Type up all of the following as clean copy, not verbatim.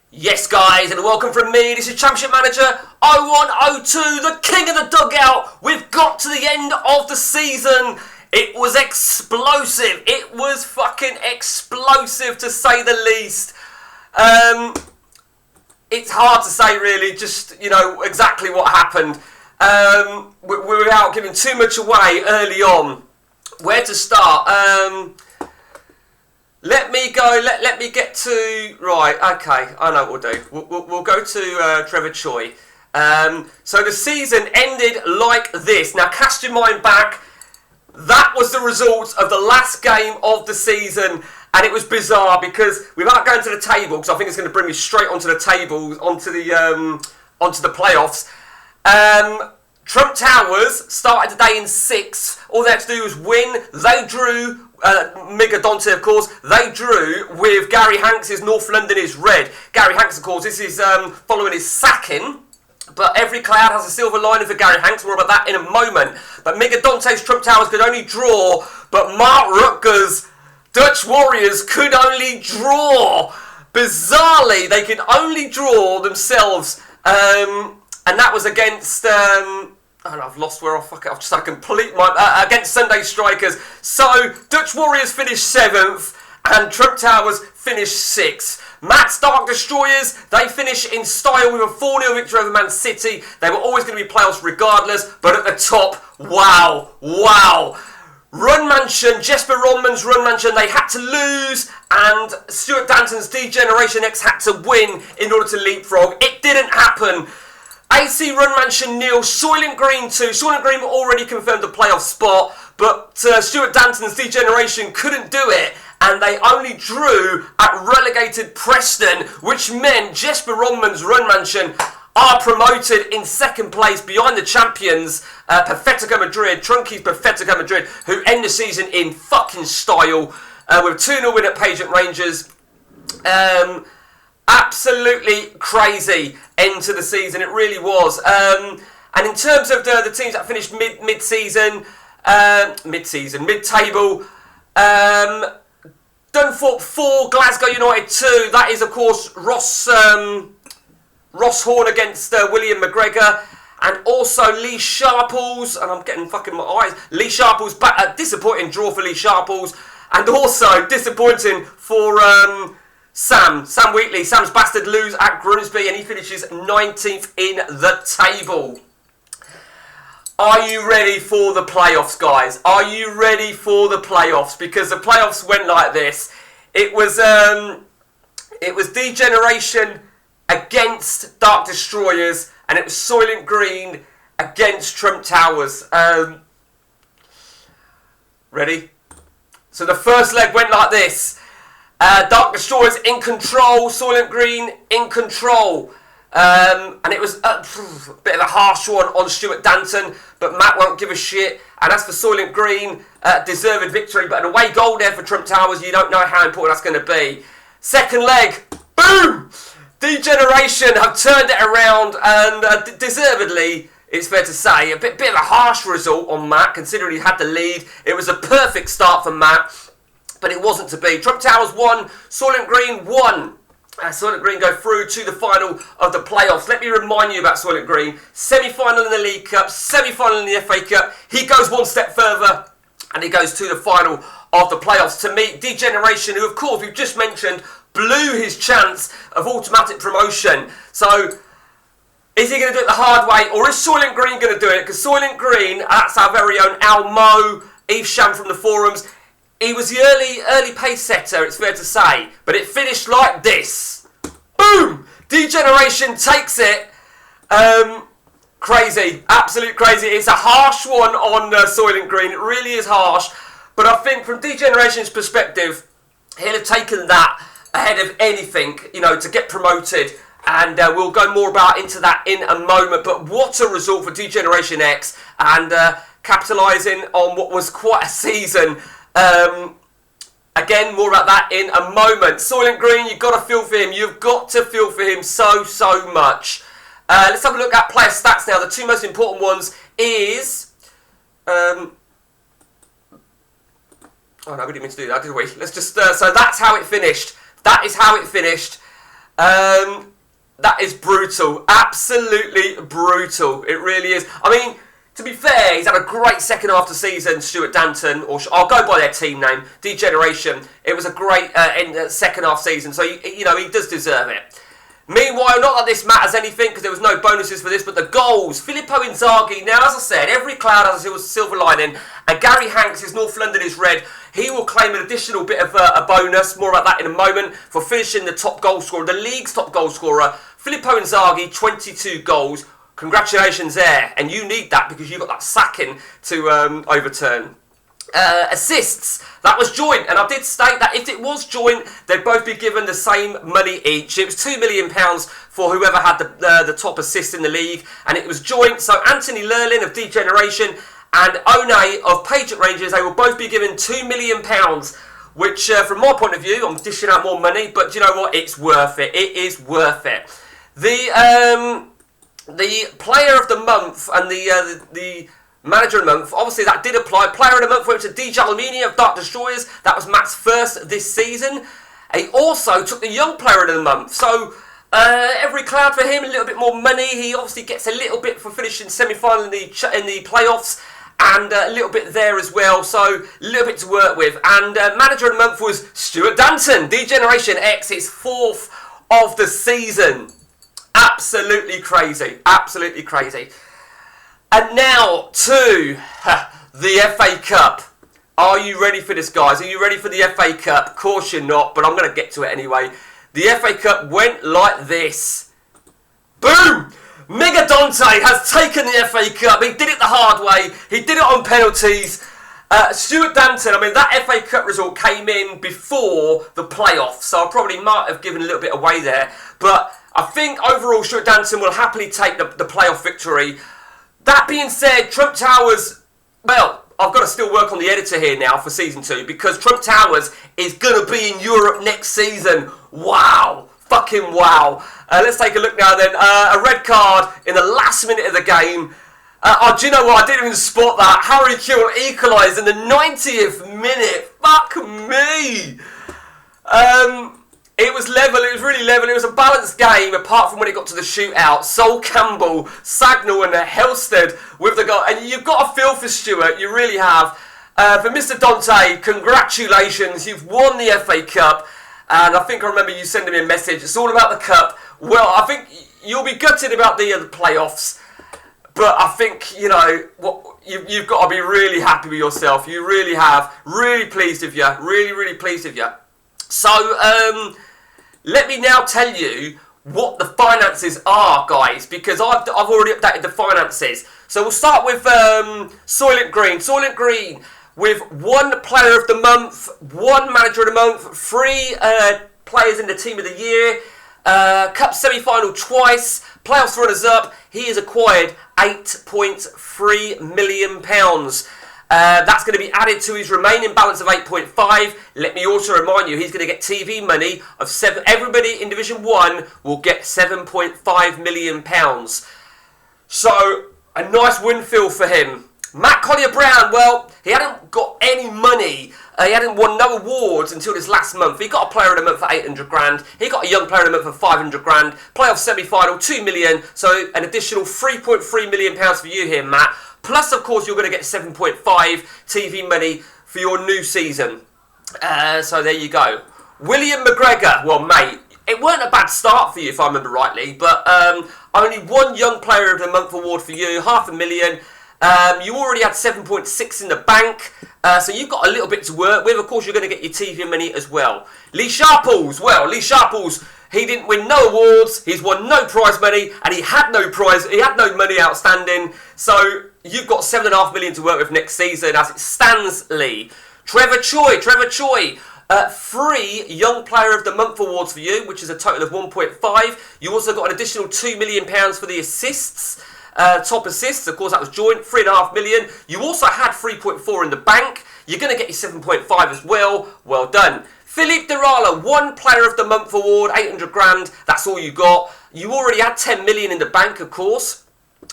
Yes, guys, and welcome from me. This is Championship Manager 0102, the king of the dugout. We've got to the end of the season. It was explosive. It was fucking explosive, to say the least. It's hard to say, really, just, exactly what happened. Without giving too much away early on. Where to start? Let me go. Let me get to right. Okay, I know what we'll do. We'll go to Trevor Choi. So the season ended like this. Now cast your mind back. That was the result of the last game of the season, and it was bizarre because without going to the table, because I think it's going to bring me straight onto the table, onto the playoffs. Trump Towers started the day in 6th. All they had to do was win. They drew. Mega Dante, of course, they drew with Gary Hanks' North London is red. Gary Hanks, of course, this is following his sacking. But every cloud has a silver lining for Gary Hanks. More about that in a moment. But Mega Dante's Trump Towers could only draw. But Mark Rutger's Dutch Warriors could only draw. Bizarrely, they could only draw themselves. And that was against... I've lost where I've just had a complete against Sunday Strikers. So Dutch Warriors finished 7th and Trump Towers finished 6th. Matt's Dark Destroyers, they finish in style with a 4-0 victory over Man City. They were always going to be playoffs regardless, but at the top, wow. Run Mansion, Jesper Ronman's Run Mansion, they had to lose, and Stuart Danton's D-Generation X had to win in order to leapfrog. It didn't happen. AC Run Mansion nil, Soylent Green 2. Soylent Green were already confirmed a playoff spot, but Stuart Danton's D-Generation couldn't do it, and they only drew at relegated Preston, which meant Jesper Ronman's Run Mansion are promoted in 2nd place behind the champions, Perfectico Madrid, Trunky's Perfectico Madrid, who end the season in fucking style, with a 2-0 win at Pageant Rangers. Absolutely crazy end to the season, it really was. And in terms of the teams that finished mid-table, Dunthorpe 4, Glasgow United 2. That is, of course, Ross Horn against William McGregor. And also Lee Sharples, and I'm getting fucking my eyes. Lee Sharples, disappointing draw for Lee Sharples. And also disappointing for... Sam Wheatley, Sam's Bastard lose at Grimsby, and he finishes 19th in the table. Are you ready for the playoffs, guys? Are you ready for the playoffs? Because the playoffs went like this. It was D-Generation against Dark Destroyers, and it was Soylent Green against Trump Towers. Ready? So the first leg went like this. Dark Destroyers in control, Soylent Green in control. And it was a bit of a harsh one on Stuart Danton, but Matt won't give a shit. And as for Soylent Green, deserved victory, but an away goal there for Trump Towers, you don't know how important that's going to be. Second leg, boom! D-Generation have turned it around, and deservedly, it's fair to say, a bit of a harsh result on Matt, considering he had the lead. It was a perfect start for Matt, but it wasn't to be. Trump Towers won, Soylent Green won. Soylent Green go through to the final of the playoffs. Let me remind you about Soylent Green. Semi-final in the League Cup, semi-final in the FA Cup. He goes one step further, and he goes to the final of the playoffs to meet D-Generation, who, of course, we've just mentioned, blew his chance of automatic promotion. So, is he going to do it the hard way, or is Soylent Green going to do it? Because Soylent Green, that's our very own Al Mo, Eve Sham from the forums. He was the early pace setter, it's fair to say, but it finished like this. Boom! D-Generation takes it. Crazy, absolute crazy. It's a harsh one on Soylent Green. It really is harsh, but I think from D-Generation's perspective, he'll have taken that ahead of anything, to get promoted. And we'll go more into that in a moment. But what a result for D-Generation X, and capitalising on what was quite a season. Again, more about that in a moment. Soylent Green, you've got to feel for him. You've got to feel for him so much. Let's have a look at player stats now. The two most important ones is... oh no, we didn't mean to do that, did we? Let's just... so that's how it finished. That is how it finished. That is brutal. Absolutely brutal. It really is. I mean, to be fair, he's had a great second half of the season, Stuart Danton, or I'll go by their team name, D-Generation. It was a great second half season, so he does deserve it. Meanwhile, not that this matters anything, because there was no bonuses for this, but the goals. Filippo Inzaghi, now as I said, every cloud has a silver lining, and Gary Hanks, his North London is red. He will claim an additional bit of a bonus, more about that in a moment, for finishing the top goal scorer, the league's top goal scorer. Filippo Inzaghi, 22 goals. Congratulations there, and you need that because you got that sacking to overturn. Assists, that was joint, and I did state that if it was joint, they'd both be given the same money each. It was £2 million for whoever had the top assist in the league, and it was joint. So Anthony Lerlin of D-Generation and One of Paget Rangers, they will both be given £2 million, which from my point of view, I'm dishing out more money, but you know what, it's worth it. It is worth it. The player of the month and the manager of the month, obviously that did apply. Player of the month went to DJ Alumini of Dark Destroyers. That was Matt's first this season. He also took the young player of the month. So every cloud for him, a little bit more money. He obviously gets a little bit for finishing semi-final in the playoffs, and a little bit there as well. So a little bit to work with. And manager of the month was Stuart Danton, D-Generation X. It's fourth of the season. Absolutely crazy. Absolutely crazy. And now to the FA Cup. Are you ready for this, guys? Are you ready for the FA Cup? Of course you're not, but I'm going to get to it anyway. The FA Cup went like this. Boom! Mega Dante has taken the FA Cup. He did it the hard way. He did it on penalties. Stuart Danton, I mean, that FA Cup result came in before the playoffs, so I probably might have given a little bit away there. But I think overall Stuart Danton will happily take the playoff victory. That being said, Trump Towers, well, I've got to still work on the editor here now for Season 2, because Trump Towers is going to be in Europe next season. Wow. Fucking wow. Let's take a look now then. A red card in the last minute of the game. Do you know what? I didn't even spot that. Harry Kewell equalised in the 90th minute. Fuck me. It was level, it was really level, it was a balanced game apart from when it got to the shootout. Sol Campbell, Sagnall and Helsted with the goal. And you've got a feel for Stuart, you really have. For Mr. Dante, congratulations, you've won the FA Cup. And I think I remember you sending me a message, it's all about the cup. Well, I think you'll be gutted about the playoffs. But I think, you know, you've got to be really happy with yourself. You really have. Really pleased with you. Really, really pleased with you. So, let me now tell you what the finances are, guys, because I've already updated the finances. So we'll start with Soylent Green. Soylent Green with one player of the month, one manager of the month, 3 players in the team of the year, cup semi-final twice, playoffs runners-up. He has acquired £8.3 million. That's going to be added to his remaining balance of 8.5. Let me also remind you, he's going to get TV money of 7. Everybody in Division 1 will get £7.5 million. So, a nice win feel for him. Matt Collier-Brown, well, he hadn't got any money. He hadn't won no awards until this last month. He got a player of the month for 800 grand. He got a young player of the month for 500 grand. Playoff semi-final, 2 million. So, an additional £3.3 million for you here, Matt. Plus, of course, you're going to get 7.5 TV money for your new season. So there you go. William McGregor. Well, mate, it weren't a bad start for you, if I remember rightly. But only one Young Player of the Month award for you. £500,000. You already had 7.6 in the bank. So you've got a little bit to work with. Of course, you're going to get your TV money as well. Lee Sharples. Well, Lee Sharples, he didn't win no awards. He's won no prize money. And he had no prize. He had no money outstanding. So you've got £7.5 million to work with next season as it stands, Lee. Trevor Choi. 3 Young Player of the Month awards for you, which is a total of 1.5. You also got an additional £2 million for the assists. Top assists, of course, that was joint, £3.5 million. You also had 3.4 in the bank. You're going to get your 7.5 as well. Well done. Philippe Derala, 1 Player of the Month award, 800 grand. That's all you got. You already had 10 million in the bank, of course.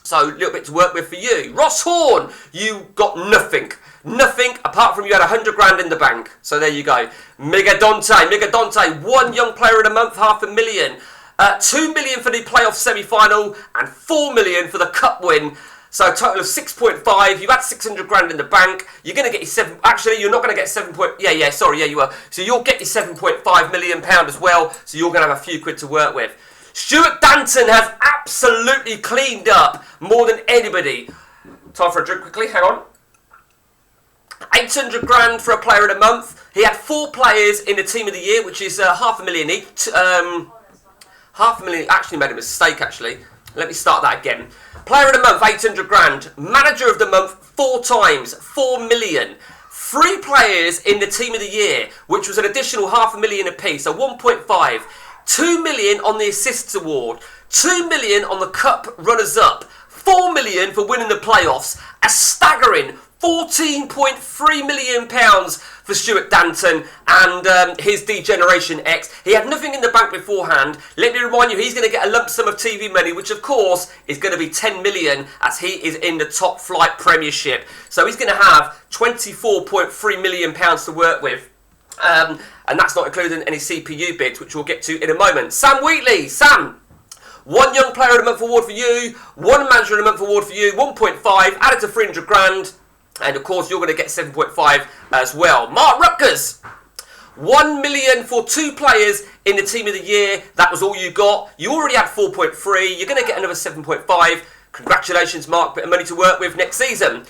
So a little bit to work with for you. Ross Horn, you got nothing. Nothing apart from you had 100 grand in the bank. So there you go. Dante, one young player of the month, £500,000. 2 million for the playoff semi-final and 4 million for the cup win. So a total of 6.5. You had 600 grand in the bank. You're going to get your 7. Actually, you're not going to get 7. You are. So you'll get your 7.5 million pound as well. So you're going to have a few quid to work with. Stuart Danton has absolutely cleaned up more than anybody. Time for a drink quickly. Hang on. 800 grand for a player of the month. He had 4 players in the team of the year, which is $500,000 each. $500,000. Actually made a mistake. Actually, let me start that again. Player of the month, 800 grand. Manager of the month, 4 times, 4 million. 3 players in the team of the year, which was an additional $500,000 apiece, so 1.5. 2 million on the assists award. 2 million on the cup runners-up. 4 million for winning the playoffs. A staggering £14.3 million for Stuart Danton and his D-Generation X. He had nothing in the bank beforehand. Let me remind you, he's going to get a lump sum of TV money, which of course is going to be 10 million as he is in the top flight Premiership. So he's going to have £24.3 million to work with. And that's not including any CPU bids, which we'll get to in a moment. Sam Wheatley. Sam, one young player of the month award for you, one manager of the month award for you, 1.5, added to 300 grand. And of course, you're going to get 7.5 as well. Mark Rutgers, 1 million for 2 players in the team of the year. That was all you got. You already had 4.3. You're going to get another 7.5. Congratulations, Mark. Bit of money to work with next season.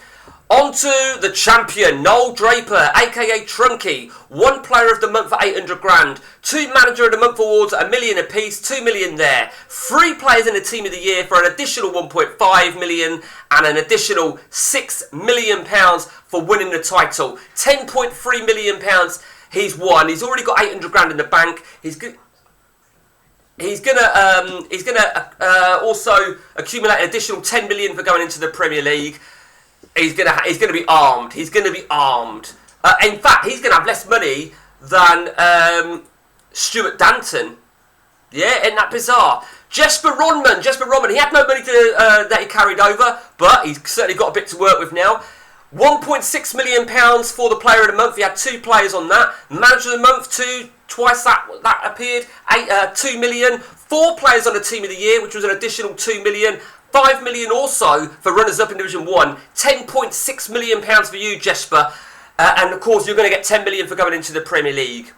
On to the champion, Noel Draper, aka Trunky. 1 player of the month for 800 grand. 2 manager of the month awards, $1 million apiece, 2 million there. 3 players in the team of the year for an additional 1.5 million and an additional £6 million for winning the title. 10.3 million pounds he's won. He's already got 800 grand in the bank. He's gonna also accumulate an additional 10 million for going into the Premier League. He's gonna be armed. He's gonna be armed. In fact, he's gonna have less money than Stuart Danton. Yeah, isn't that bizarre? Jesper Ronman. He had no money that he carried over, but he's certainly got a bit to work with now. £1.6 million for the player of the month. He had 2 players on that. Manager of the month, twice that appeared. 2 million. 4 players on the team of the year, which was an additional 2 million. 5 million also for runners-up in Division 1. £10.6 million for you, Jesper. And of course, you're going to get 10 million for going into the Premier League.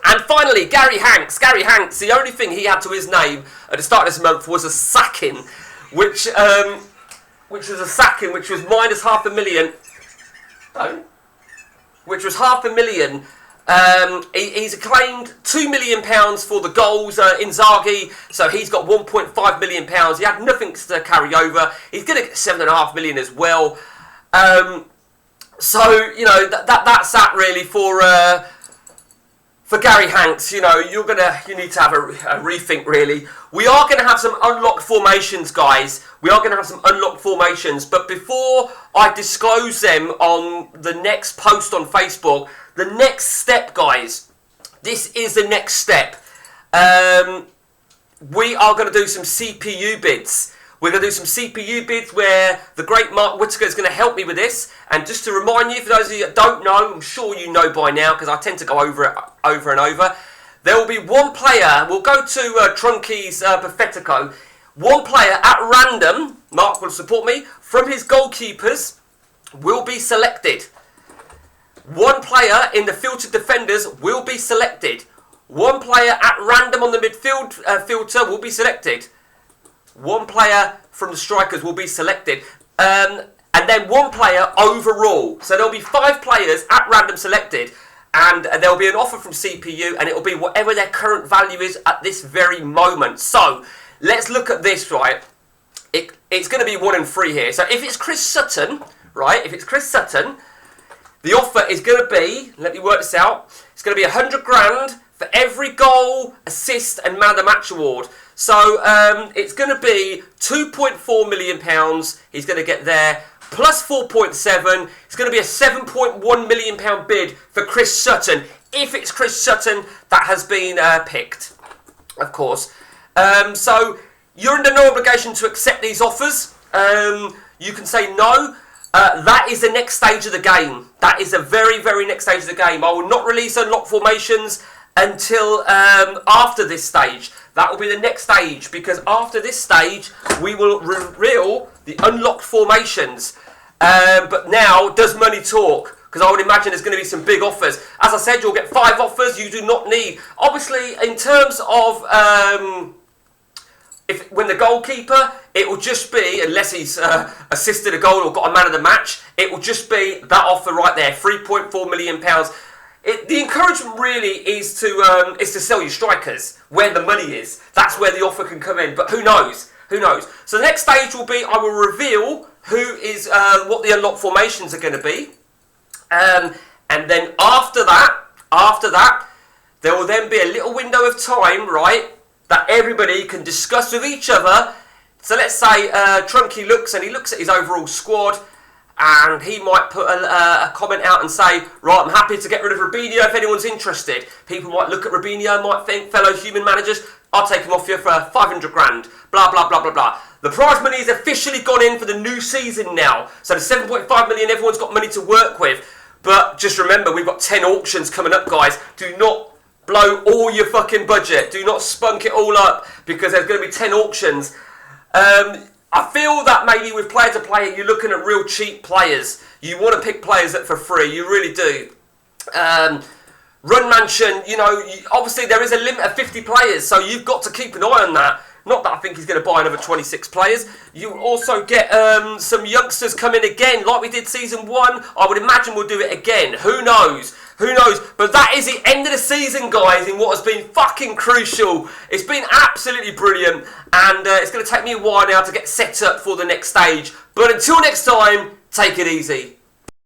And finally, Gary Hanks. The only thing he had to his name at the start of this month was a sacking, which was minus £500,000. No, which was £500,000. He's claimed £2 million for the goals, Inzaghi, so he's got £1.5 million. He had nothing to carry over. He's going to get £7.5 million as well. So, you know, that's that really for Gary Hanks. You know, you need to have a rethink really. We are going to have some unlocked formations, guys. We are going to have some unlocked formations, but before I disclose them on the next post on Facebook, the next step, guys, this is the next step. We are going to do some CPU bids. We're going to do some CPU bids where the great Mark Whittaker is going to help me with this. And just to remind you, for those of you that don't know, I'm sure you know by now because I tend to go over it over and over. There will be 1 player, we'll go to Trunky's Pathetico. 1 player at random, Mark will support me, from his goalkeepers will be selected. 1 player in the filtered defenders will be selected. 1 player at random on the midfield filter will be selected. 1 player from the strikers will be selected. And then 1 player overall. So there'll be 5 players at random selected. And there'll be an offer from CPU. And it'll be whatever their current value is at this very moment. So let's look at this, right? It's going to be 1 and 3 here. So if it's Chris Sutton, right? If it's Chris Sutton, the offer is going to be, let me work this out, it's going to be 100 grand for every goal, assist and man of the match award. So it's going to be £2.4 million he's going to get there, plus 4.7. It's going to be a £7.1 million bid for Chris Sutton, if it's Chris Sutton that has been picked, of course. So you're under no obligation to accept these offers. You can say no. That is the next stage of the game. That is the very, very next stage of the game. I will not release unlock formations until after this stage. That will be the next stage, because after this stage we will reveal the unlocked formations. But now, does money talk? Because I would imagine there's going to be some big offers. As I said, you'll get 5 offers. You do not need. Obviously, in terms of when the goalkeeper, it will just be, unless he's assisted a goal or got a man of the match, it will just be that offer right there, £3.4 million. The encouragement really is to sell your strikers where the money is. That's where the offer can come in. But who knows? Who knows? So the next stage will be, I will reveal who is what the unlocked formations are going to be. And then after that, there will then be a little window of time, right, that everybody can discuss with each other. So let's say Trunky looks at his overall squad, and he might put a comment out and say, right, I'm happy to get rid of Robinho if anyone's interested. People might look at Robinho, might think, fellow human managers, I'll take him off you for 500 grand, blah, blah, blah, blah, blah. The prize money has officially gone in for the new season now. So the 7.5 million, everyone's got money to work with. But just remember, we've got 10 auctions coming up, guys. Do not blow all your fucking budget. Do not spunk it all up, because there's going to be 10 auctions. I feel that maybe with player to player, you're looking at real cheap players. You want to pick players that for free. You really do. Run Mansion, obviously there is a limit of 50 players, so you've got to keep an eye on that. Not that I think he's going to buy another 26 players. You also get some youngsters coming again, like we did season 1. I would imagine we'll do it again. Who knows? Who knows? But that is the end of the season, guys, in what has been fucking crucial. It's been absolutely brilliant, and it's going to take me a while now to get set up for the next stage. But until next time, take it easy.